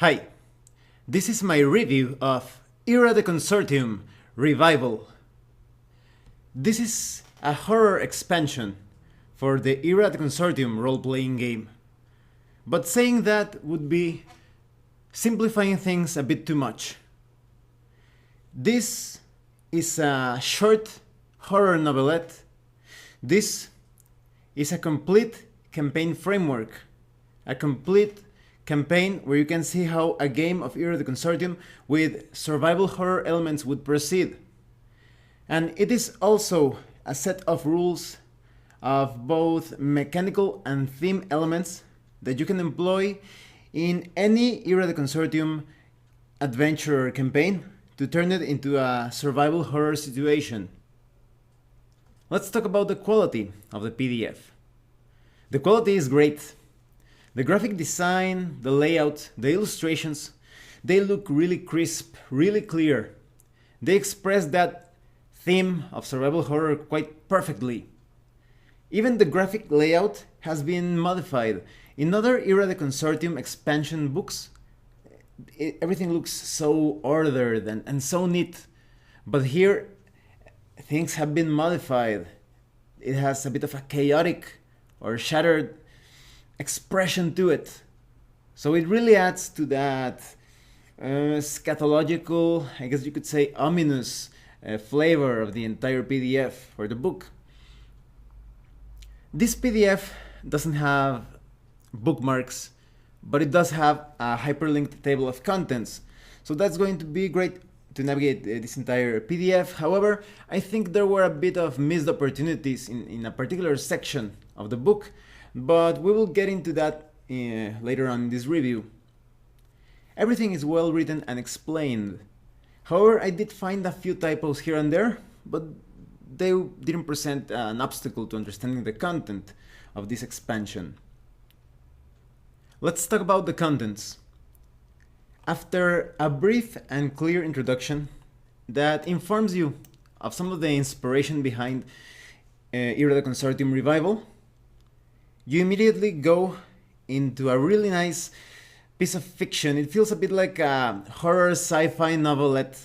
Hi, this is my review of Era the Consortium Revival. This is a horror expansion for the Era the Consortium role-playing game. But saying that would be simplifying things a bit too much. This is a short horror novelette. This is a complete campaign framework, a complete campaign where you can see how a game of Era the Consortium with survival horror elements would proceed. And it is also a set of rules of both mechanical and theme elements that you can employ in any Era the Consortium adventure or campaign to turn it into a survival horror situation. Let's talk about the quality of the PDF. The quality is great. The graphic design, the layout, the illustrations, they look really crisp, really clear. They express that theme of survival horror quite perfectly. Even the graphic layout has been modified. In other Era the Consortium expansion books, everything looks so ordered and so neat. But here, things have been modified. It has a bit of a chaotic or shattered expression to it. So it really adds to that scatological, I guess you could say ominous flavor of the entire PDF or the book. This PDF doesn't have bookmarks, but it does have a hyperlinked table of contents. So that's going to be great to navigate this entire PDF. However, I think there were a bit of missed opportunities in a particular section of the book, but we will get into that later on in this review. Everything is well written and explained. However, I did find a few typos here and there, but they didn't present an obstacle to understanding the content of this expansion. Let's talk about the contents. After a brief and clear introduction that informs you of some of the inspiration behind Era the Consortium Revival, you immediately go into a really nice piece of fiction. It feels a bit like a horror sci-fi novelette.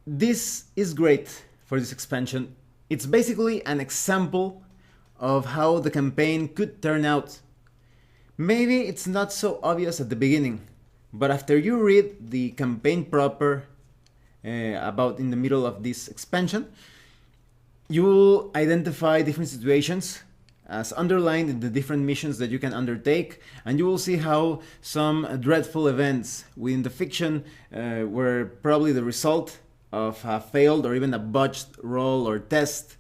This is great for this expansion. It's basically an example of how the campaign could turn out. Maybe it's not so obvious at the beginning, but after you read the campaign proper about in the middle of this expansion, you will identify different situations as underlined in the different missions that you can undertake, and you will see how some dreadful events within the fiction were probably the result of a failed or even a botched roll or test.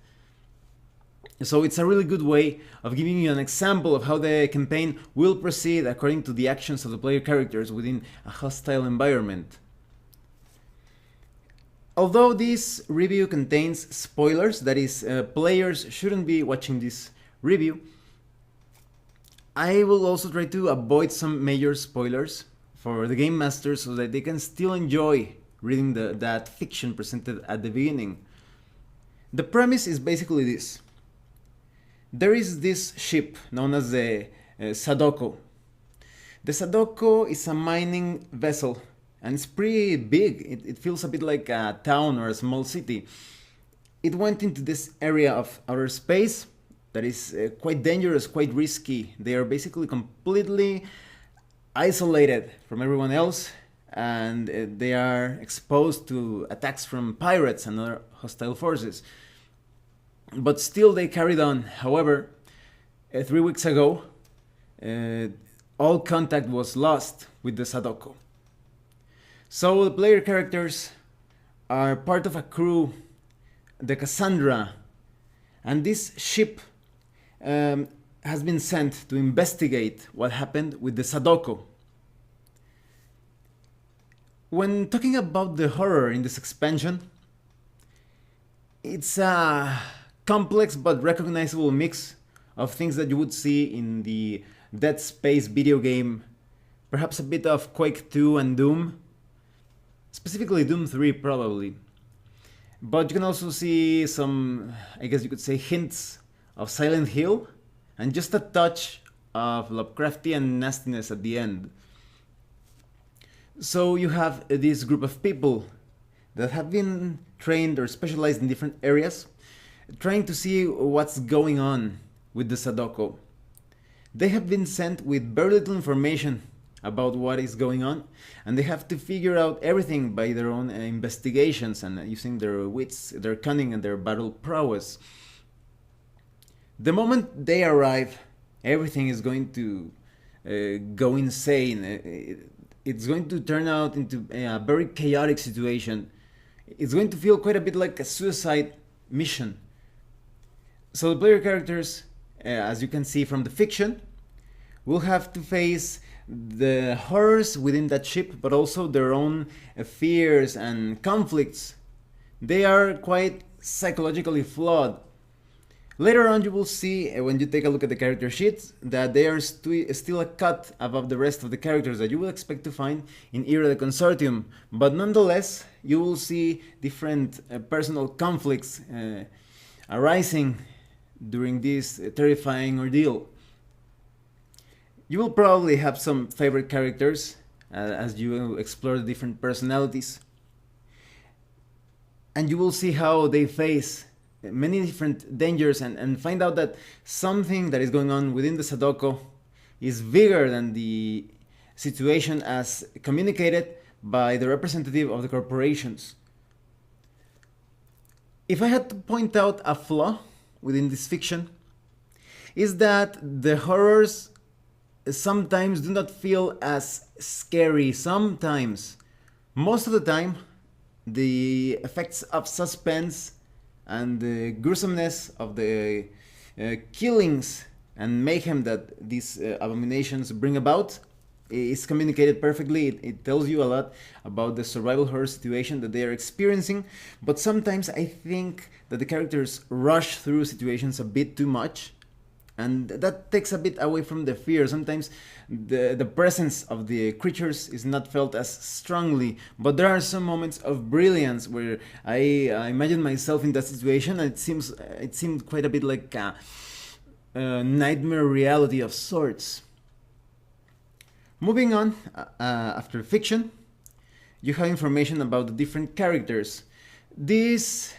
So it's a really good way of giving you an example of how the campaign will proceed according to the actions of the player characters within a hostile environment. Although this review contains spoilers, that is, players shouldn't be watching this review, I will also try to avoid some major spoilers for the game masters so that they can still enjoy reading that fiction presented at the beginning. The premise is basically this. There is this ship known as the Sadoko. The Sadoko is a mining vessel, and it's pretty big. It feels a bit like a town or a small city. It went into this area of outer space that is quite dangerous, quite risky. They are basically completely isolated from everyone else, and they are exposed to attacks from pirates and other hostile forces. But still they carried on. However, 3 weeks ago, all contact was lost with the Sadoko. So the player characters are part of a crew, the Cassandra, and this ship has been sent to investigate what happened with the Sadoko. When talking about the horror in this expansion, it's a complex but recognizable mix of things that you would see in the Dead Space video game, perhaps a bit of Quake 2 and Doom, specifically Doom 3 probably. But you can also see some, I guess you could say, hints of Silent Hill and just a touch of Lovecraftian nastiness at the end. So you have this group of people that have been trained or specialized in different areas, trying to see what's going on with the Sadoko. They have been sent with very little information about what is going on, and they have to figure out everything by their own investigations and using their wits, their cunning, and their battle prowess. The moment they arrive, everything is going to go insane. It's going to turn out into a very chaotic situation. It's going to feel quite a bit like a suicide mission. So the player characters, as you can see from the fiction, will have to face the horrors within that ship, but also their own fears and conflicts. They are quite psychologically flawed. Later on you will see, when you take a look at the character sheets, that they are still a cut above the rest of the characters that you will expect to find in Era the Consortium, but nonetheless you will see different personal conflicts arising during this terrifying ordeal. You will probably have some favorite characters as you explore the different personalities, and you will see how they face many different dangers and find out that something that is going on within the Sadoko is bigger than the situation as communicated by the representative of the corporations. If I had to point out a flaw within this fiction, is that the horrors sometimes do not feel as scary. Sometimes, most of the time, the effects of suspense and the gruesomeness of the killings and mayhem that these abominations bring about is communicated perfectly. It tells you a lot about the survival horror situation that they are experiencing, but sometimes I think that the characters rush through situations a bit too much, and that takes a bit away from the fear. Sometimes the presence of the creatures is not felt as strongly, but there are some moments of brilliance where I imagine myself in that situation, and it seemed quite a bit like a nightmare reality of sorts. Moving on, after fiction, you have information about the different characters. This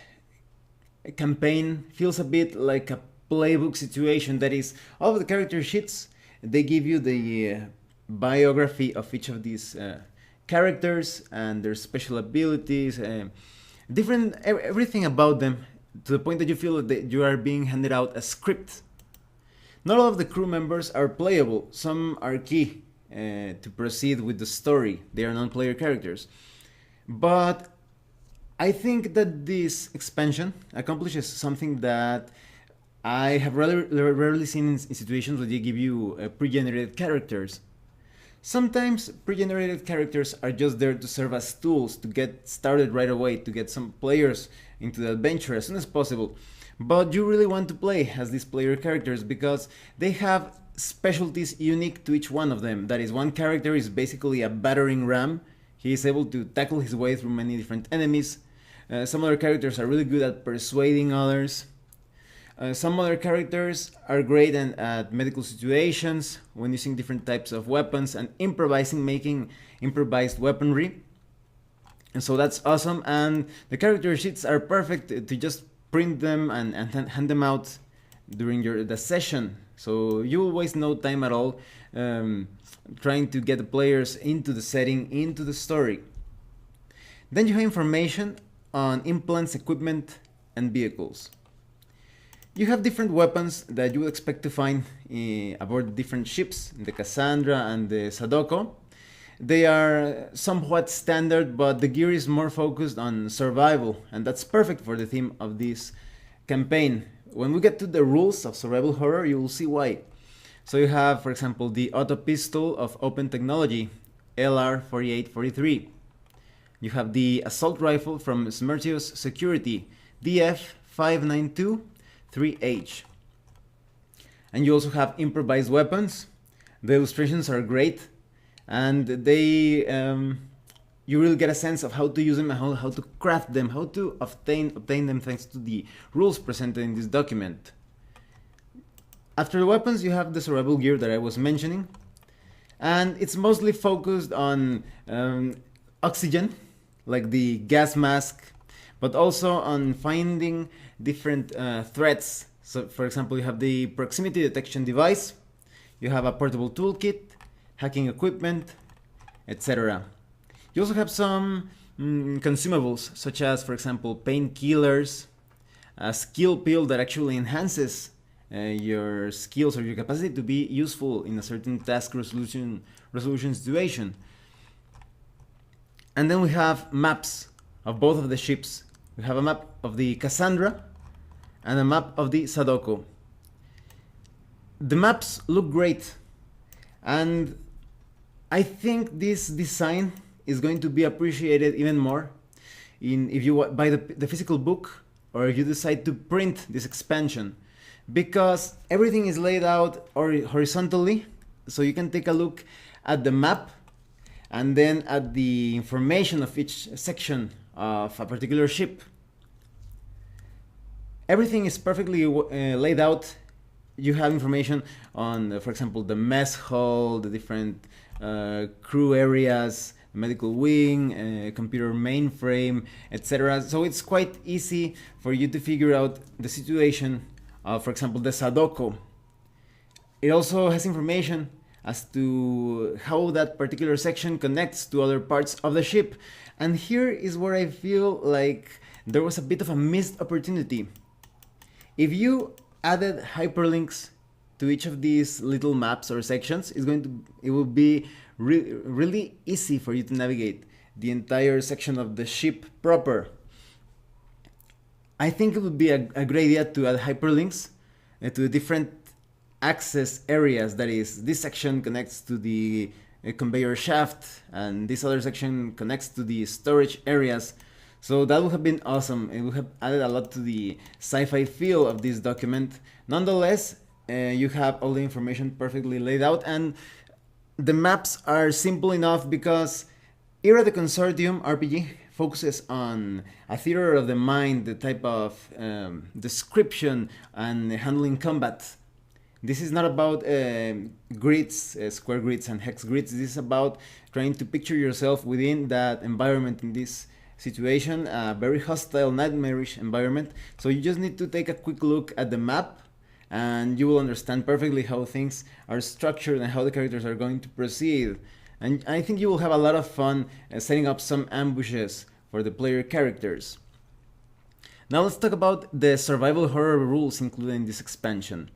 campaign feels a bit like a playbook situation. That is, all of the character sheets, they give you the biography of each of these characters and their special abilities, everything about them, to the point that you feel that you are being handed out a script. Not all of the crew members are playable. Some are key to proceed with the story. They are non-player characters. But I think that this expansion accomplishes something that I have rarely seen in situations where they give you pre-generated characters. Sometimes pre-generated characters are just there to serve as tools to get started right away, to get some players into the adventure as soon as possible. But you really want to play as these player characters because they have specialties unique to each one of them. That is, one character is basically a battering ram. He is able to tackle his way through many different enemies. Some other characters are really good at persuading others. Some other characters are great at medical situations, when using different types of weapons and improvising, making improvised weaponry. And so that's awesome, and the character sheets are perfect to just print them and hand them out during the session. So you will waste no time at all trying to get the players into the setting, into the story. Then you have information on implants, equipment, and vehicles. You have different weapons that you would expect to find aboard different ships, the Cassandra and the Sadoko. They are somewhat standard, but the gear is more focused on survival, and that's perfect for the theme of this campaign. When we get to the rules of survival horror, you will see why. So you have, for example, the auto pistol of open technology, LR4843. You have the assault rifle from Smertius Security, DF592-3H. And you also have improvised weapons. The illustrations are great, and they you really get a sense of how to use them, how to craft them, how to obtain them thanks to the rules presented in this document. After the weapons, you have the survival gear that I was mentioning, and it's mostly focused on oxygen, like the gas mask, but also on finding different threats. So, for example, you have the proximity detection device, you have a portable toolkit, hacking equipment, etc. You also have some consumables, such as, for example, painkillers, a skill pill that actually enhances your skills or your capacity to be useful in a certain task resolution situation. And then we have maps of both of the ships. We have a map of the Cassandra and a map of the Sadoko. The maps look great, and I think this design is going to be appreciated even more if you buy the physical book, or if you decide to print this expansion, because everything is laid out horizontally, so you can take a look at the map and then at the information of each section of a particular ship. Everything is perfectly laid out. You have information on, for example, the mess hall, the different crew areas, medical wing, computer mainframe, etc. So it's quite easy for you to figure out the situation of, for example, the Sadoko. It also has information as to how that particular section connects to other parts of the ship. And here is where I feel like there was a bit of a missed opportunity. If you added hyperlinks to each of these little maps or sections, it will be really easy for you to navigate the entire section of the ship proper. I think it would be a great idea to add hyperlinks to the different access areas. That is, this section connects to the conveyor shaft, and this other section connects to the storage areas. So that would have been awesome. It would have added a lot to the sci-fi feel of this document. Nonetheless, you have all the information perfectly laid out, and the maps are simple enough because Era the Consortium RPG focuses on a theater of the mind, the type of description and handling combat. This is not about grids, square grids and hex grids. This is about trying to picture yourself within that environment, in this situation, a very hostile, nightmarish environment. So you just need to take a quick look at the map, and you will understand perfectly how things are structured and how the characters are going to proceed. And I think you will have a lot of fun setting up some ambushes for the player characters. Now let's talk about the survival horror rules included in this expansion.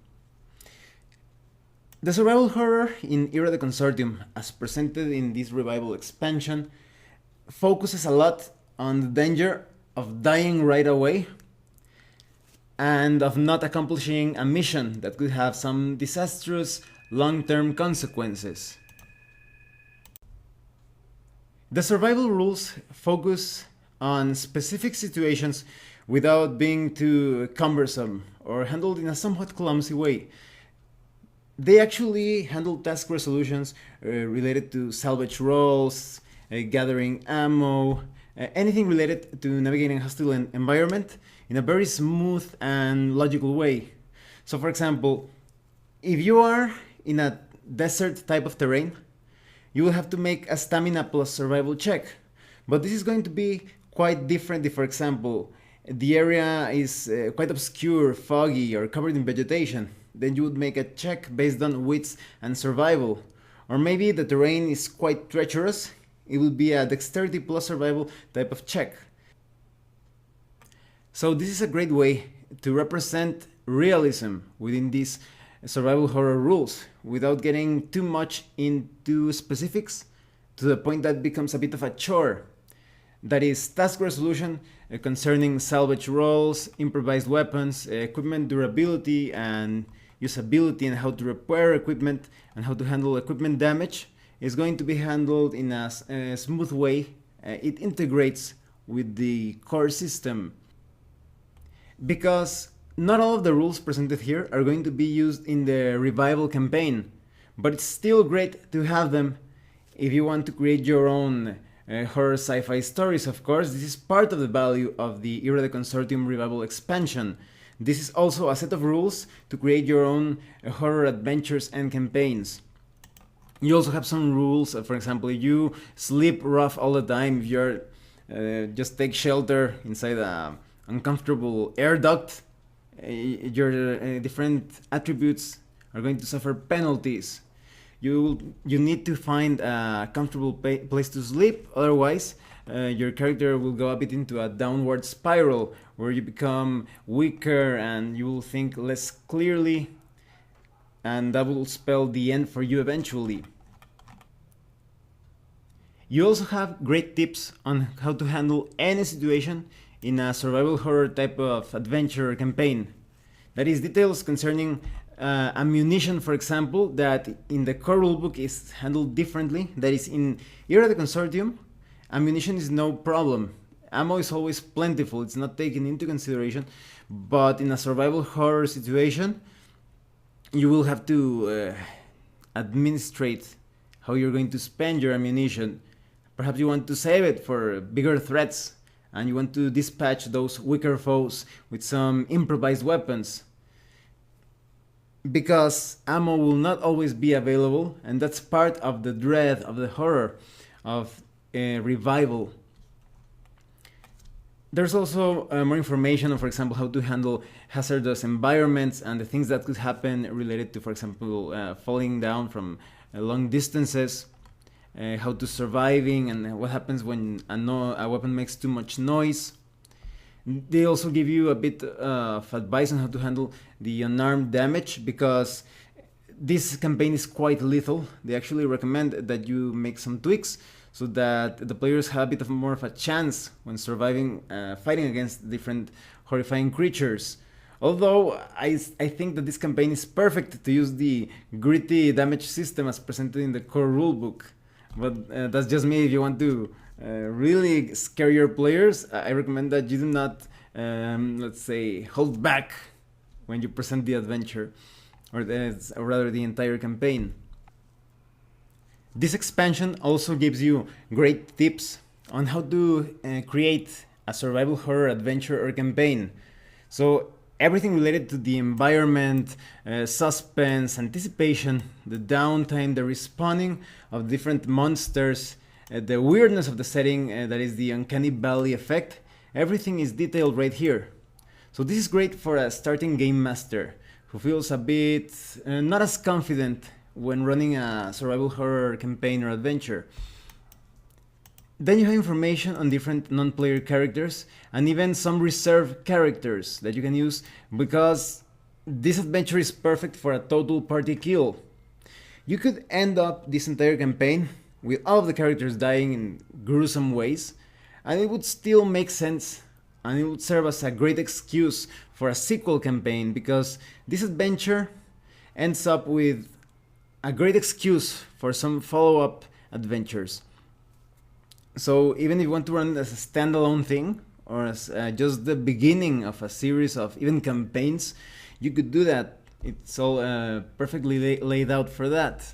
The survival horror in Era the Consortium, as presented in this Revival expansion, focuses a lot on the danger of dying right away and of not accomplishing a mission that could have some disastrous long-term consequences. The survival rules focus on specific situations without being too cumbersome or handled in a somewhat clumsy way. They actually handle task resolutions related to salvage rolls, gathering ammo, anything related to navigating a hostile environment in a very smooth and logical way. So for example, if you are in a desert type of terrain, you will have to make a stamina plus survival check. But this is going to be quite different if, for example, the area is quite obscure, foggy, or covered in vegetation. Then you would make a check based on wits and survival. Or maybe the terrain is quite treacherous. It will be a dexterity plus survival type of check. So this is a great way to represent realism within these survival horror rules without getting too much into specifics to the point that becomes a bit of a chore. That is, task resolution concerning salvage rolls, improvised weapons, equipment durability and usability, and how to repair equipment and how to handle equipment damage is going to be handled in a smooth way. It integrates with the core system, because not all of the rules presented here are going to be used in the Revival campaign, but it's still great to have them if you want to create your own horror sci-fi stories. Of course, this is part of the value of the Era the Consortium Revival expansion. This is also a set of rules to create your own horror adventures and campaigns. You also have some rules. For example, if you sleep rough all the time, if you're just take shelter inside a uncomfortable air duct, your different attributes are going to suffer penalties. You need to find a comfortable place to sleep, otherwise your character will go a bit into a downward spiral where you become weaker and you will think less clearly, and that will spell the end for you eventually. You also have great tips on how to handle any situation in a survival horror type of adventure or campaign. That is, details concerning ammunition, for example, that in the core rulebook is handled differently. That is, in Era of the Consortium, ammunition is no problem. Ammo is always plentiful, it's not taken into consideration, but in a survival horror situation, you will have to administrate how you're going to spend your ammunition. Perhaps you want to save it for bigger threats, and you want to dispatch those weaker foes with some improvised weapons. Because ammo will not always be available, and that's part of the dread of the horror of Revival. There's also more information on, for example, how to handle hazardous environments and the things that could happen related to, for example, falling down from long distances, how to surviving, and what happens when a weapon makes too much noise. They also give you a bit of advice on how to handle the unarmed damage, because this campaign is quite lethal. They actually recommend that you make some tweaks so that the players have a bit of more of a chance when surviving, fighting against different horrifying creatures. Although I think that this campaign is perfect to use the gritty damage system as presented in the core rulebook. But that's just me. If you want to really scare your players, I recommend that you do not, let's say, hold back when you present the adventure, or rather the entire campaign. This expansion also gives you great tips on how to create a survival horror adventure or campaign. So everything related to the environment, suspense, anticipation, the downtime, the respawning of different monsters, the weirdness of the setting, that is the uncanny valley effect, everything is detailed right here. So this is great for a starting game master who feels a bit not as confident when running a survival horror campaign or adventure. Then you have information on different non-player characters and even some reserve characters that you can use, because this adventure is perfect for a total party kill. You could end up this entire campaign with all of the characters dying in gruesome ways, and it would still make sense, and it would serve as a great excuse for a sequel campaign, because this adventure ends up with a great excuse for some follow-up adventures. So even if you want to run as a standalone thing, or as just the beginning of a series of even campaigns, you could do that. It's all perfectly laid out for that.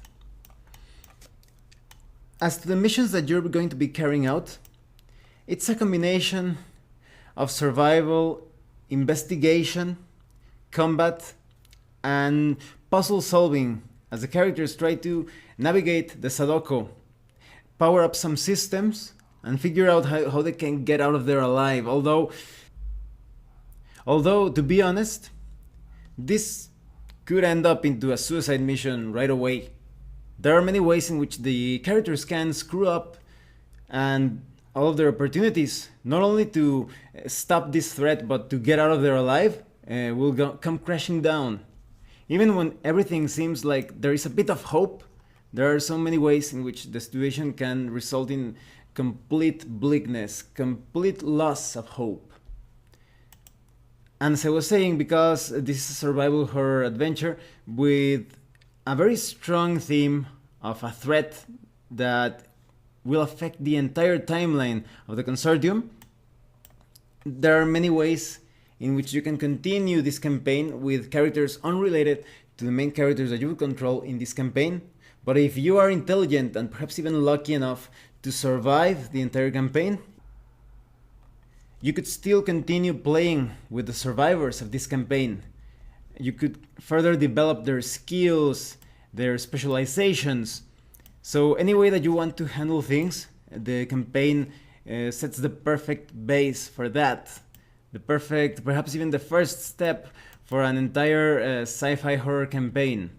As to the missions that you're going to be carrying out, it's a combination of survival, investigation, combat, and puzzle solving, as the characters try to navigate the Sadoko, power up some systems, and figure out how they can get out of there alive. Although, to be honest, this could end up into a suicide mission right away. There are many ways in which the characters can screw up and all of their opportunities, not only to stop this threat, but to get out of there alive, will come crashing down. Even when everything seems like there is a bit of hope, there are so many ways in which the situation can result in complete bleakness, complete loss of hope. And as I was saying, because this is a survival horror adventure with a very strong theme of a threat that will affect the entire timeline of the Consortium, there are many ways in which you can continue this campaign with characters unrelated to the main characters that you will control in this campaign. But if you are intelligent and perhaps even lucky enough to survive the entire campaign, you could still continue playing with the survivors of this campaign. You could further develop their skills, their specializations. So any way that you want to handle things, the campaign sets the perfect base for that. The perfect, perhaps even the first step for an entire sci-fi horror campaign.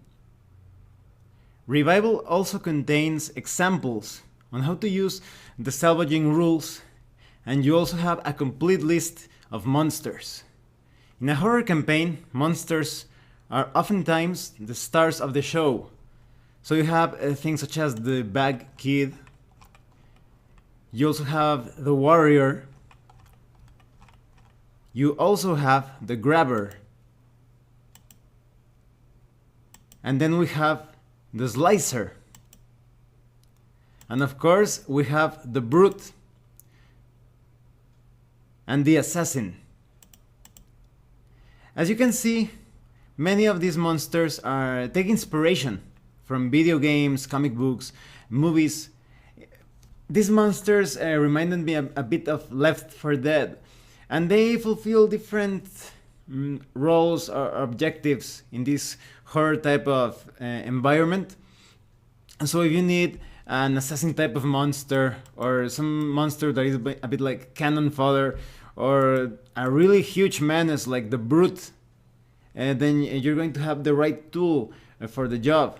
Revival also contains examples on how to use the salvaging rules, and you also have a complete list of monsters. In a horror campaign, monsters are oftentimes the stars of the show. So you have things such as the Bag Kid, you also have the Warrior, you also have the Grabber, and then we have the Slicer, and of course we have the Brute and the Assassin. As you can see, many of these monsters are take inspiration from video games, comic books, movies. These monsters reminded me a bit of Left 4 Dead, and they fulfill different roles or objectives in this horror type of environment. And so if you need an assassin type of monster, or some monster that is a bit like cannon fodder, or a really huge menace like the Brute, then you're going to have the right tool for the job.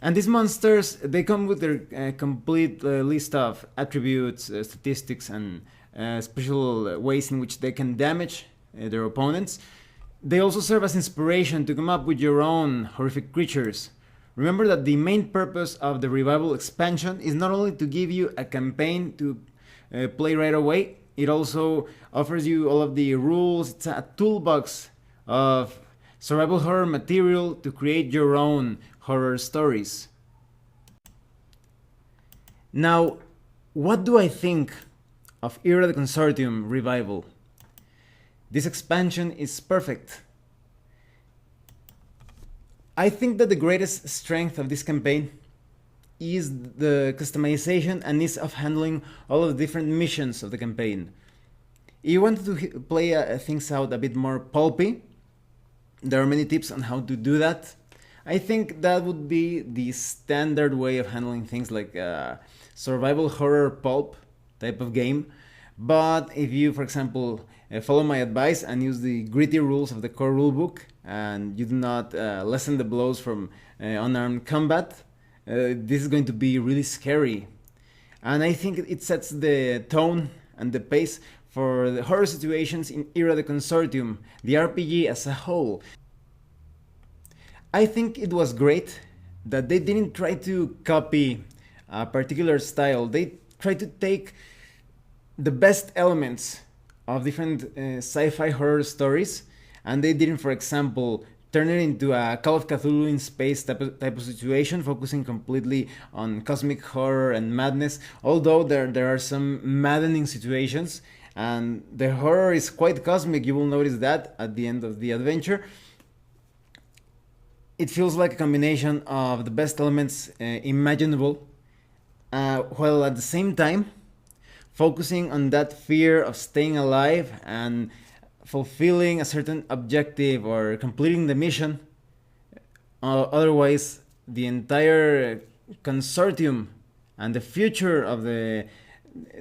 And these monsters, they come with their complete list of attributes, statistics, and special ways in which they can damage their opponents. They also serve as inspiration to come up with your own horrific creatures. Remember that the main purpose of the Revival expansion is not only to give you a campaign to play right away, it also offers you all of the rules. It's a toolbox of survival horror material to create your own horror stories. Now, what do I think of Era the Consortium Revival? This expansion is perfect. I think that the greatest strength of this campaign is the customization and ease of handling all of the different missions of the campaign. If you want to play things out a bit more pulpy, there are many tips on how to do that. I think that would be the standard way of handling things like survival horror pulp type of game. But if you, for example, follow my advice and use the gritty rules of the core rulebook, and you do not lessen the blows from unarmed combat, this is going to be really scary. And I think it sets the tone and the pace for the horror situations in Era the Consortium, the RPG as a whole. I think it was great that they didn't try to copy a particular style. They tried to take the best elements of different sci-fi horror stories, and they didn't, for example, turn it into a Call of Cthulhu in space type of situation, focusing completely on cosmic horror and madness, although there are some maddening situations, and the horror is quite cosmic. You will notice that at the end of the adventure. It feels like a combination of the best elements imaginable, while at the same time focusing on that fear of staying alive and fulfilling a certain objective or completing the mission. Otherwise, the entire consortium and the future of the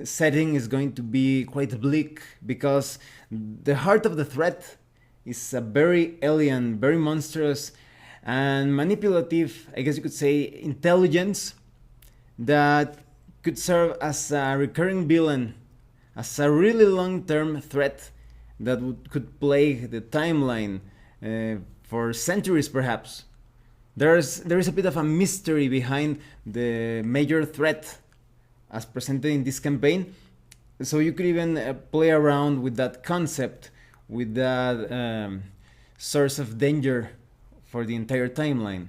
setting is going to be quite bleak, because the heart of the threat is a very alien, very monstrous and manipulative, I guess you could say, intelligence that could serve as a recurring villain, as a really long-term threat that could plague the timeline for centuries perhaps. There is a bit of a mystery behind the major threat as presented in this campaign, so you could even play around with that concept, with that source of danger for the entire timeline.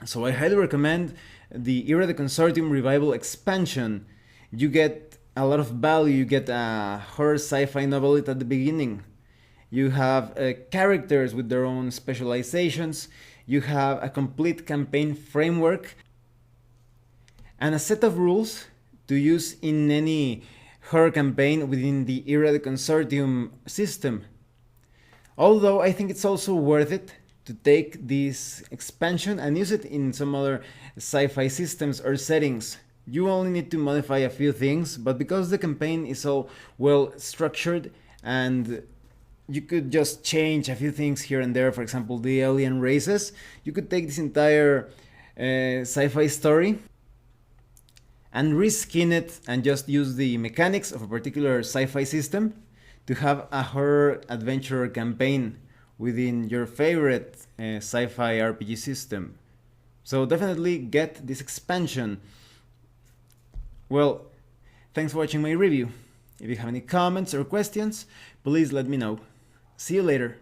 So I highly recommend the Era the Consortium Revival expansion. You get a lot of value. You get a horror sci-fi novelette at the beginning. You have characters with their own specializations. You have a complete campaign framework and a set of rules to use in any horror campaign within the Era de Consortium system. Although I think it's also worth it to take this expansion and use it in some other sci-fi systems or settings. You only need to modify a few things, but because the campaign is all well structured and you could just change a few things here and there, for example the alien races, you could take this entire sci-fi story and reskin it and just use the mechanics of a particular sci-fi system to have a horror adventure campaign within your favorite sci-fi RPG system. So definitely get this expansion. Well, thanks for watching my review. If you have any comments or questions, please let me know. See you later.